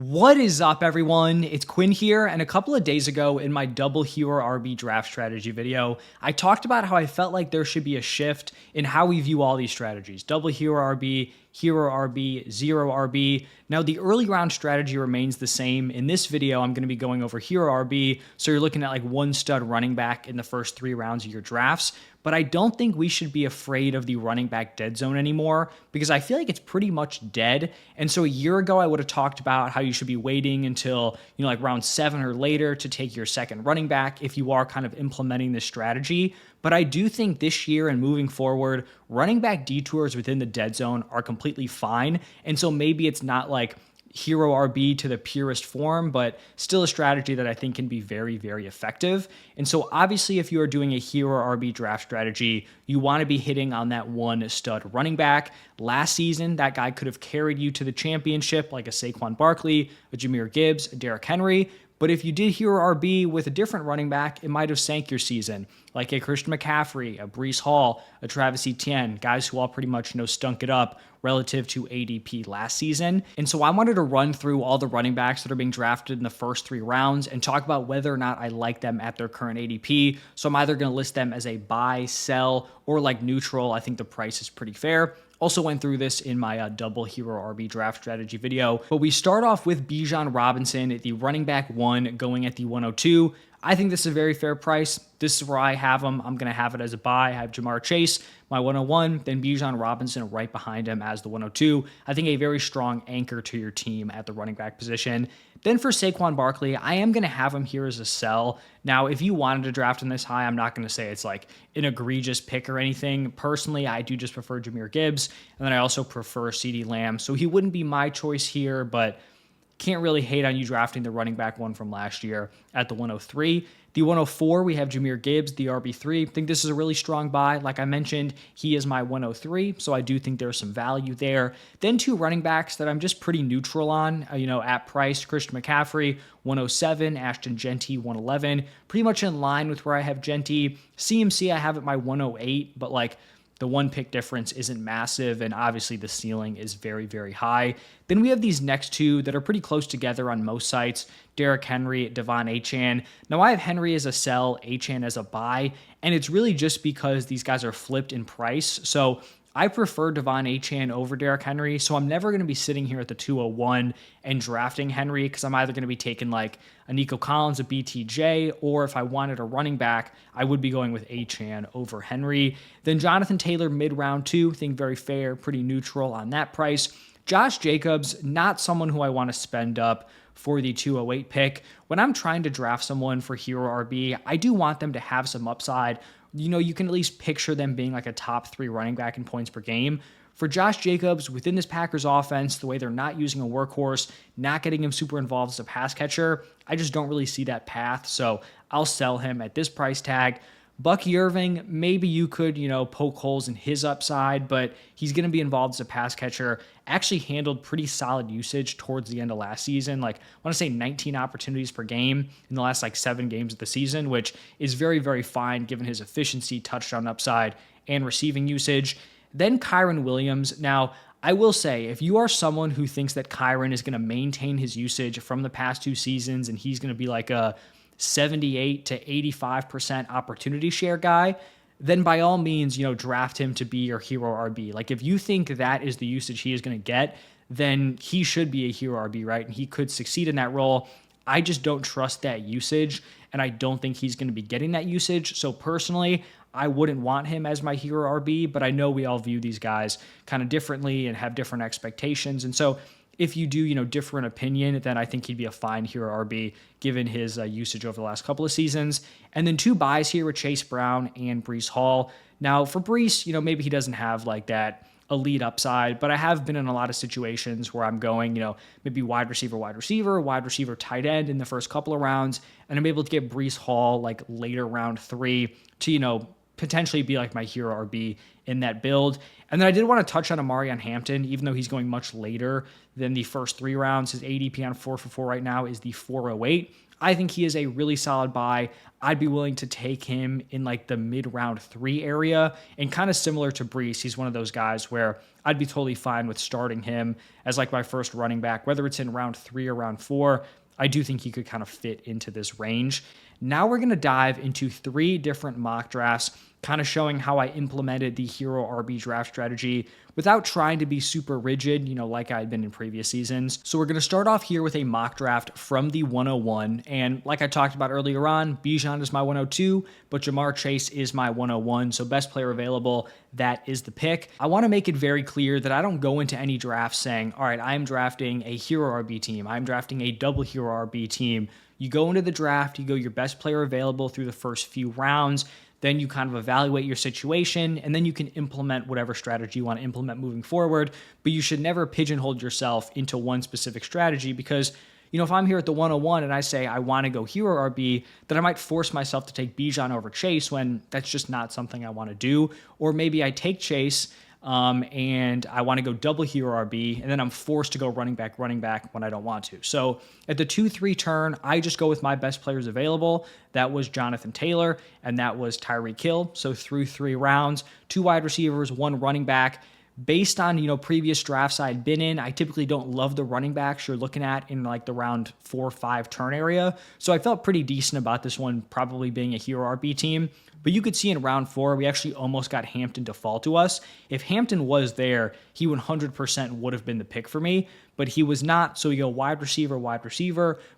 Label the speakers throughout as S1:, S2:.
S1: What is up, everyone? It's Quinn here, and a couple of days ago in my double hero RB draft strategy video, I talked about how I felt like there should be a shift in how we view all these strategies. Double hero RB, zero RB. Now, the early round strategy remains the same. In this video, I'm going to be going over hero RB, so you're looking at like one stud running back in the first 3 rounds of your drafts. But I don't think we should be afraid of the running back dead zone anymore because I feel like it's pretty much dead. And so a year ago, I would have talked about how you should be waiting until, like round 7 or later to take your second running back if you are kind of implementing this strategy. But I do think this year and moving forward, running back detours within the dead zone are completely fine. And so maybe it's not like hero RB to the purest form, but still a strategy that I think can be very, very effective. And so obviously, if you are doing a hero RB draft strategy, you want to be hitting on that one stud running back. Last season, that guy could have carried you to the championship like a Saquon Barkley, a Jahmyr Gibbs, a Derrick Henry. But if you did hero RB with a different running back, it might have sank your season, like a Christian McCaffrey, a Breece Hall, a Travis Etienne, guys who all pretty much stunk it up relative to ADP last season. And so I wanted to run through all the running backs that are being drafted in the first 3 rounds and talk about whether or not I like them at their current ADP. So I'm either going to list them as a buy, sell, or like neutral. I think the price is pretty fair. Also went through this in my double hero RB draft strategy video. But we start off with Bijan Robinson, the running back 1 going at the 102. I think this is a very fair price. This is where I have him. I'm going to have it as a buy. I have Jamar Chase, my 101, then Bijan Robinson right behind him as the 102. I think a very strong anchor to your team at the running back position. Then for Saquon Barkley, I am going to have him here as a sell. Now, if you wanted to draft him this high, I'm not going to say it's like an egregious pick or anything. Personally, I do just prefer Jahmyr Gibbs, and then I also prefer CeeDee Lamb. So he wouldn't be my choice here, but can't really hate on you drafting the running back 1 from last year at the 103. The 104, we have Jahmyr Gibbs, the RB3. I think this is a really strong buy. Like I mentioned, he is my 103, so I do think there's some value there. Then 2 running backs that I'm just pretty neutral on, at price. Christian McCaffrey, 107, Ashton Genty, 111. Pretty much in line with where I have Genty. CMC, I have at my 108, but like the 1 pick difference isn't massive, and obviously the ceiling is very, very high. Then we have these next 2 that are pretty close together on most sites. Derrick Henry, Devon Achane. Now I have Henry as a sell, Achane as a buy, and it's really just because these guys are flipped in price. So I prefer Devon Achane over Derrick Henry, so I'm never going to be sitting here at the 201 and drafting Henry because I'm either going to be taking like a Nico Collins, a BTJ, or if I wanted a running back, I would be going with Achane over Henry. Then Jonathan Taylor mid-round 2, think very fair, pretty neutral on that price. Josh Jacobs, not someone who I want to spend up for the 208 pick. When I'm trying to draft someone for hero RB, I do want them to have some upside. You can at least picture them being like a top 3 running back in points per game. For Josh Jacobs, within this Packers offense, the way they're not using a workhorse, not getting him super involved as a pass catcher, I just don't really see that path. So I'll sell him at this price tag. Bucky Irving, maybe you could, poke holes in his upside, but he's going to be involved as a pass catcher. Actually handled pretty solid usage towards the end of last season. Like, I want to say 19 opportunities per game in the last 7 games of the season, which is very, very fine given his efficiency, touchdown upside, and receiving usage. Then Kyren Williams. Now, I will say, if you are someone who thinks that Kyren is going to maintain his usage from the past 2 seasons and he's going to be like a 78 to 85% opportunity share guy, then by all means, draft him to be your hero RB. Like if you think that is the usage he is going to get, then he should be a hero RB, right? And he could succeed in that role. I just don't trust that usage, and I don't think he's going to be getting that usage. So personally, I wouldn't want him as my hero RB, but I know we all view these guys kind of differently and have different expectations. And so if you do, different opinion, then I think he'd be a fine hero RB given his usage over the last couple of seasons. And then 2 buys here with Chase Brown and Breece Hall. Now for Breece, maybe he doesn't have like that elite upside, but I have been in a lot of situations where I'm going, maybe wide receiver, tight end in the first couple of rounds, and I'm able to get Breece Hall like later round 3 to, potentially be like my hero RB in that build. And then I did want to touch on Amarion Hampton, even though he's going much later than the first 3 rounds. His ADP on 4for4 right now is the 408. I think he is a really solid buy. I'd be willing to take him in like the mid-round 3 area, and kind of similar to Breece, he's one of those guys where I'd be totally fine with starting him as like my first running back, whether it's in round 3 or round 4. I do think he could kind of fit into this range. Now we're going to dive into 3 different mock drafts, kind of showing how I implemented the hero RB draft strategy without trying to be super rigid, like I had been in previous seasons. So we're going to start off here with a mock draft from the 101. And like I talked about earlier on, Bijan is my 102, but Jamar Chase is my 101. So best player available, that is the pick. I want to make it very clear that I don't go into any draft saying, all right, I'm drafting a hero RB team. I'm drafting a double hero RB team. You go into the draft, you go your best player available through the first few rounds. Then you kind of evaluate your situation, and then you can implement whatever strategy you want to implement moving forward. But you should never pigeonhole yourself into one specific strategy, because if I'm here at the 101 and I say I want to go hero RB, then I might force myself to take Bijan over Chase when that's just not something I want to do. Or maybe I take Chase and I want to go double hero RB, and then I'm forced to go running back when I don't want to. So at the 2-3 turn, I just go with my best players available. That was Jonathan Taylor, and that was Tyreek Hill. So through 3 rounds, 2 wide receivers, 1 running back. Based on, previous drafts I'd been in, I typically don't love the running backs you're looking at in like the round 4 or 5 turn area. So I felt pretty decent about this one probably being a hero RB team. But you could see in round 4, we actually almost got Hampton to fall to us. If Hampton was there, he 100% would have been the pick for me, but he was not. So we go wide receiver.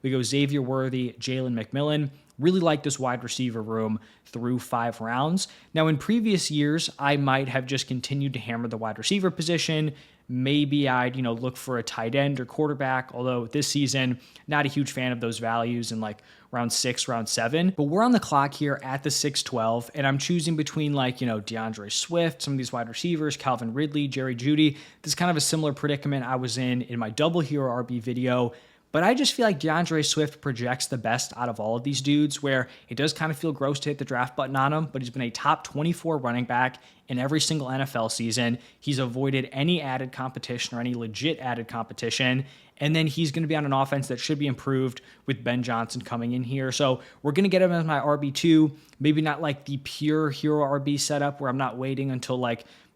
S1: We go Xavier Worthy, Jalen McMillan. Really like this wide receiver room through 5 rounds. Now, in previous years, I might have just continued to hammer the wide receiver position. Maybe I'd, look for a tight end or quarterback, although this season, not a huge fan of those values in like round 6, round 7. But we're on the clock here at the 6-12, and I'm choosing between DeAndre Swift, some of these wide receivers, Calvin Ridley, Jerry Jeudy. This is kind of a similar predicament I was in my double hero RB video. But I just feel like DeAndre Swift projects the best out of all of these dudes, where it does kind of feel gross to hit the draft button on him, but he's been a top 24 running back in every single NFL season. He's avoided any added competition or any legit added competition. And then he's going to be on an offense that should be improved with Ben Johnson coming in here. So we're going to get him as my RB2, maybe not like the pure hero RB setup where I'm not waiting until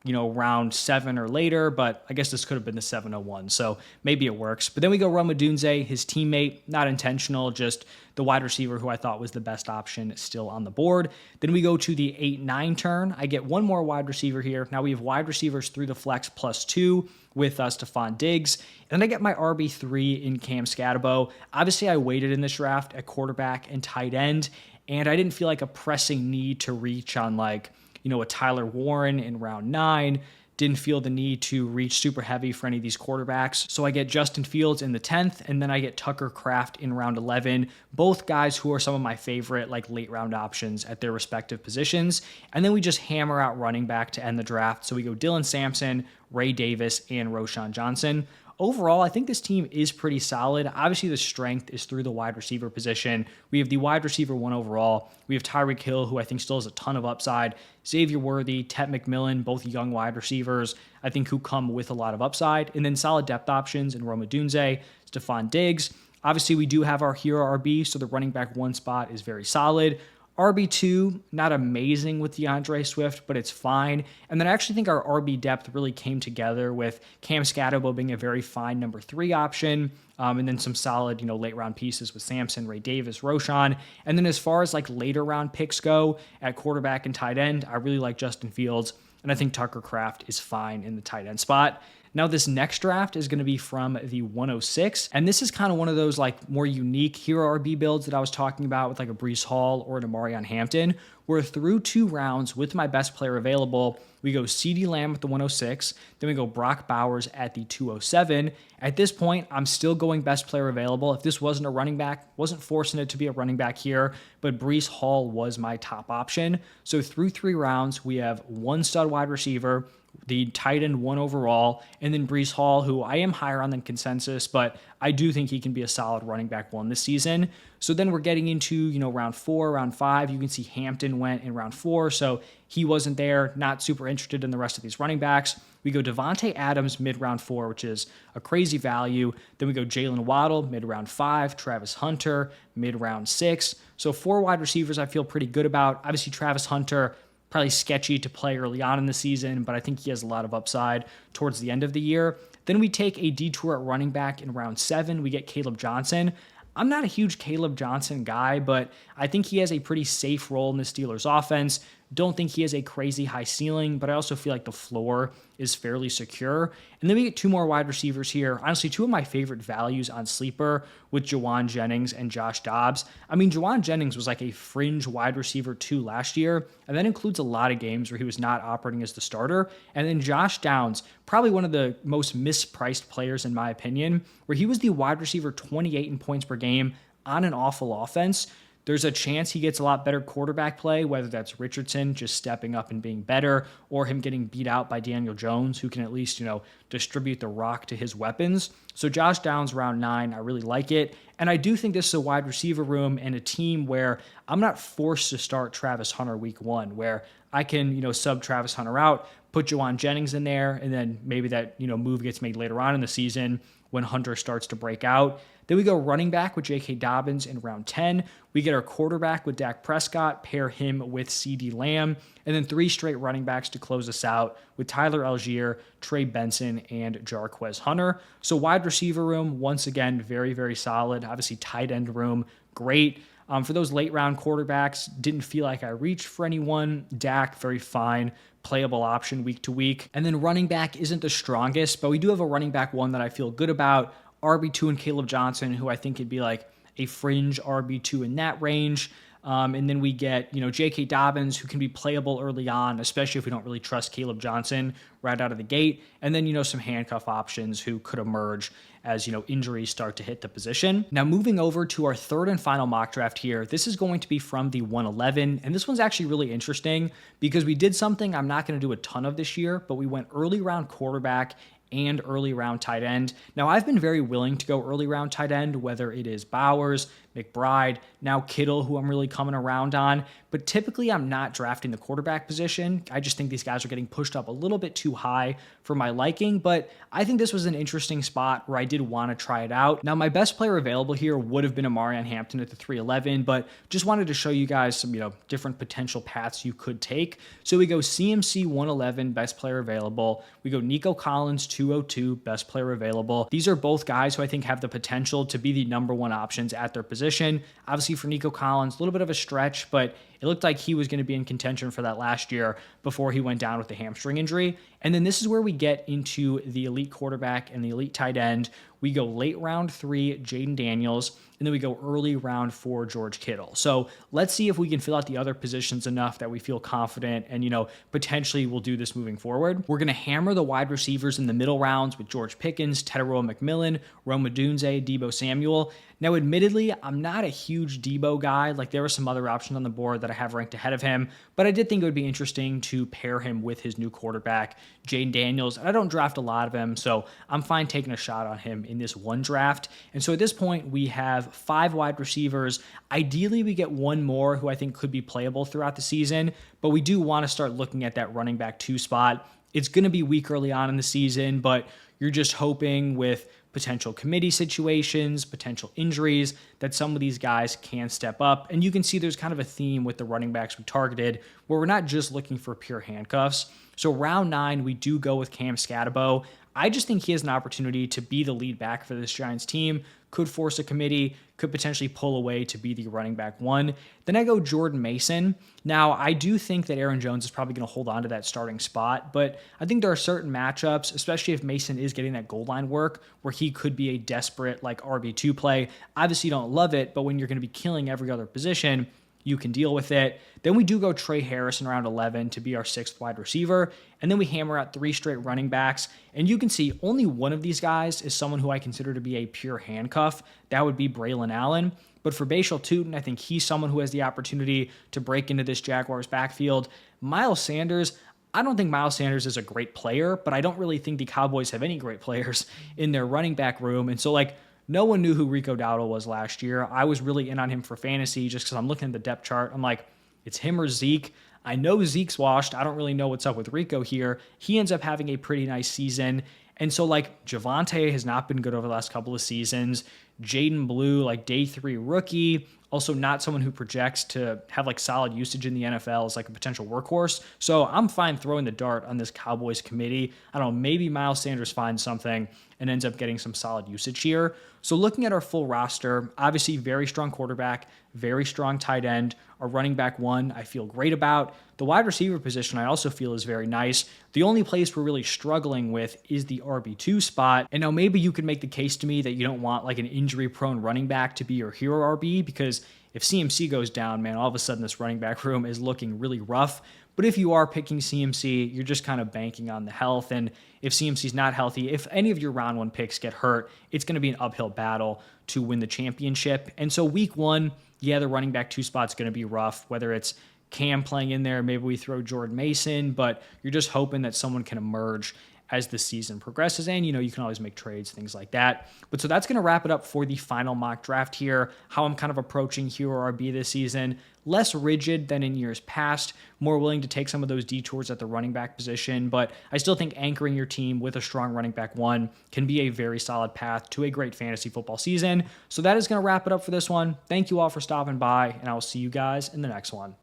S1: round 7 or later, but I guess this could have been the 701, so maybe it works. But then we go Rome Odunze, his teammate, not intentional, just the wide receiver who I thought was the best option still on the board. Then we go to the 8-9 turn. I get one more wide receiver here. Now we have wide receivers through the flex +2 with Stephon Diggs. And then I get my RB3 in Cam Scatterbo. Obviously, I waited in this draft at quarterback and tight end, and I didn't feel like a pressing need to reach on a Tyler Warren in round 9. Didn't feel the need to reach super heavy for any of these quarterbacks. So I get Justin Fields in the 10th, and then I get Tucker Kraft in round 11. Both guys who are some of my favorite late round options at their respective positions. And then we just hammer out running back to end the draft. So we go Dylan Sampson, Ray Davis, and Roschon Johnson. Overall, I think this team is pretty solid. Obviously, the strength is through the wide receiver position. We have the wide receiver 1 overall. We have Tyreek Hill, who I think still has a ton of upside. Xavier Worthy, Tet McMillan, both young wide receivers, I think, who come with a lot of upside. And then solid depth options in Rome Odunze, Stephon Diggs. Obviously, we do have our hero RB, so the running back 1 spot is very solid. RB2, not amazing with DeAndre Swift, but it's fine. And then I actually think our RB depth really came together with Cam Scatterbo being a very fine number 3 option, and then some solid, late round pieces with Sampson, Ray Davis, Roschon. And then as far as later round picks go at quarterback and tight end, I really like Justin Fields, and I think Tucker Kraft is fine in the tight end spot. Now, this next draft is going to be from the 106, and this is kind of one of those more unique hero RB builds that I was talking about with a Breece Hall or an Amarion Hampton, where through 2 rounds with my best player available, we go CeeDee Lamb at the 106, then we go Brock Bowers at the 207. At this point, I'm still going best player available. If this wasn't a running back, wasn't forcing it to be a running back here, but Breece Hall was my top option. So through 3 rounds, we have 1 stud wide receiver, the tight end 1 overall, and then Brees Hall, who I am higher on than consensus, but I do think he can be a solid running back 1 this season. So then we're getting into, round 4, round 5. You can see Hampton went in round 4, so he wasn't there. Not super interested in the rest of these running backs. We go Devontae Adams mid-round 4, which is a crazy value. Then we go Jalen Waddle mid-round 5, Travis Hunter mid-round 6. So 4 wide receivers I feel pretty good about. Obviously, Travis Hunter, probably sketchy to play early on in the season, but I think he has a lot of upside towards the end of the year. Then we take a detour at running back in round 7. We get Caleb Johnson. I'm not a huge Caleb Johnson guy, but I think he has a pretty safe role in the Steelers offense. Don't think he has a crazy high ceiling, but I also feel like the floor is fairly secure. And then we get 2 more wide receivers here. Honestly, 2 of my favorite values on Sleeper with Jawan Jennings and Josh Dobbs. I mean, Jawan Jennings was like a fringe wide receiver 2 last year, and that includes a lot of games where he was not operating as the starter. And then Josh Downs, probably one of the most mispriced players in my opinion, where he was the wide receiver 28 in points per game on an awful offense. There's a chance he gets a lot better quarterback play, whether that's Richardson just stepping up and being better, or him getting beat out by Daniel Jones, who can at least, distribute the rock to his weapons. So Josh Downs, round 9, I really like it. And I do think this is a wide receiver room and a team where I'm not forced to start Travis Hunter week 1, where I can, sub Travis Hunter out, put Jawan Jennings in there, and then maybe that, move gets made later on in the season when Hunter starts to break out. Then we go running back with J.K. Dobbins in round 10. We get our quarterback with Dak Prescott, pair him with CeeDee Lamb, and then 3 straight running backs to close us out with Tyler Algier, Trey Benson, and Jarquez Hunter. So wide receiver room, once again, very, very solid. Obviously, tight end room, great. For those late round quarterbacks, didn't feel like I reached for anyone. Dak, very fine, playable option week to week. And then running back isn't the strongest, but we do have a running back 1 that I feel good about. RB2 and Caleb Johnson, who I think could be like a fringe RB2 in that range. And then we get, J.K. Dobbins, who can be playable early on, especially if we don't really trust Caleb Johnson right out of the gate. And then, some handcuff options who could emerge as, injuries start to hit the position. Now, moving over to our 3rd and final mock draft here, this is going to be from the 111. And this one's actually really interesting because we did something I'm not going to do a ton of this year, but we went early round quarterback and early round tight end. Now, I've been very willing to go early round tight end, whether it is Bowers, McBride, now Kittle, who I'm really coming around on. But typically, I'm not drafting the quarterback position. I just think these guys are getting pushed up a little bit too high for my liking. But I think this was an interesting spot where I did want to try it out. Now, my best player available here would have been Amarian Hampton at the 311, but just wanted to show you guys some, different potential paths you could take. So we go CMC 111, best player available. We go Nico Collins 202, best player available. These are both guys who I think have the potential to be the number 1 options at their position. Obviously for Nico Collins, a little bit of a stretch, but it looked like he was going to be in contention for that last year before he went down with the hamstring injury. And then this is where we get into the elite quarterback and the elite tight end. We go late round 3, Jaden Daniels, and then we go early round 4, George Kittle. So let's see if we can fill out the other positions enough that we feel confident and, potentially we'll do this moving forward. We're going to hammer the wide receivers in the middle rounds with George Pickens, Tedero McMillan, Rome Odunze, Deebo Samuel. Now, admittedly, I'm not a huge Deebo guy. Like, there were some other options on the board that I have ranked ahead of him, but I did think it would be interesting to pair him with his new quarterback, Jaden Daniels. And I don't draft a lot of him, so I'm fine taking a shot on him in this one draft. And so at this point, we have 5 wide receivers. Ideally, we get 1 more who I think could be playable throughout the season, but we do want to start looking at that running back 2 spot. It's going to be weak early on in the season, but you're just hoping with potential committee situations, potential injuries, that some of these guys can step up. And you can see there's kind of a theme with the running backs we targeted where we're not just looking for pure handcuffs. So round 9, we do go with Cam Scatabo. I just think he has an opportunity to be the lead back for this Giants team, could force a committee, could potentially pull away to be the running back 1. Then I go Jordan Mason. Now, I do think that Aaron Jones is probably going to hold on to that starting spot, but I think there are certain matchups, especially if Mason is getting that goal line work, where he could be a desperate like RB2 play. Obviously, you don't love it, but when you're going to be killing every other position, you can deal with it. Then we do go Trey Harris in round 11 to be our 6th wide receiver. And then we hammer out 3 straight running backs. And you can see only one of these guys is someone who I consider to be a pure handcuff. That would be Braylon Allen. But for Bashal Tutin, I think he's someone who has the opportunity to break into this Jaguars backfield. Miles Sanders, I don't think Miles Sanders is a great player, but I don't really think the Cowboys have any great players in their running back room. And so, like, no one knew who Rico Dowdle was last year. I was really in on him for fantasy just because I'm looking at the depth chart. I'm like, it's him or Zeke. I know Zeke's washed. I don't really know what's up with Rico here. He ends up having a pretty nice season. And so, like, Javonte has not been good over the last couple of seasons. Jaden Blue, like, day 3 rookie, also not someone who projects to have like solid usage in the NFL as like a potential workhorse. So I'm fine throwing the dart on this Cowboys committee. I don't know, maybe Miles Sanders finds something and ends up getting some solid usage here. So looking at our full roster, obviously very strong quarterback, very strong tight end. Our running back one, I feel great about. The wide receiver position, I also feel is very nice. The only place we're really struggling with is the RB2 spot. And now maybe you could make the case to me that you don't want like an injury-prone running back to be your hero RB, because if CMC goes down, man, all of a sudden this running back room is looking really rough. But if you are picking CMC, you're just kind of banking on the health. And if CMC's not healthy, if any of your round 1 picks get hurt, it's going to be an uphill battle to win the championship. And so week 1, yeah, the running back 2 spot's going to be rough, whether it's Cam playing in there, maybe we throw Jordan Mason, but you're just hoping that someone can emerge as the season progresses. And, you can always make trades, things like that. But so that's going to wrap it up for the final mock draft here, how I'm kind of approaching Hero RB this season. Less rigid than in years past, more willing to take some of those detours at the running back position. But I still think anchoring your team with a strong running back one can be a very solid path to a great fantasy football season. So that is going to wrap it up for this one. Thank you all for stopping by, and I will see you guys in the next one.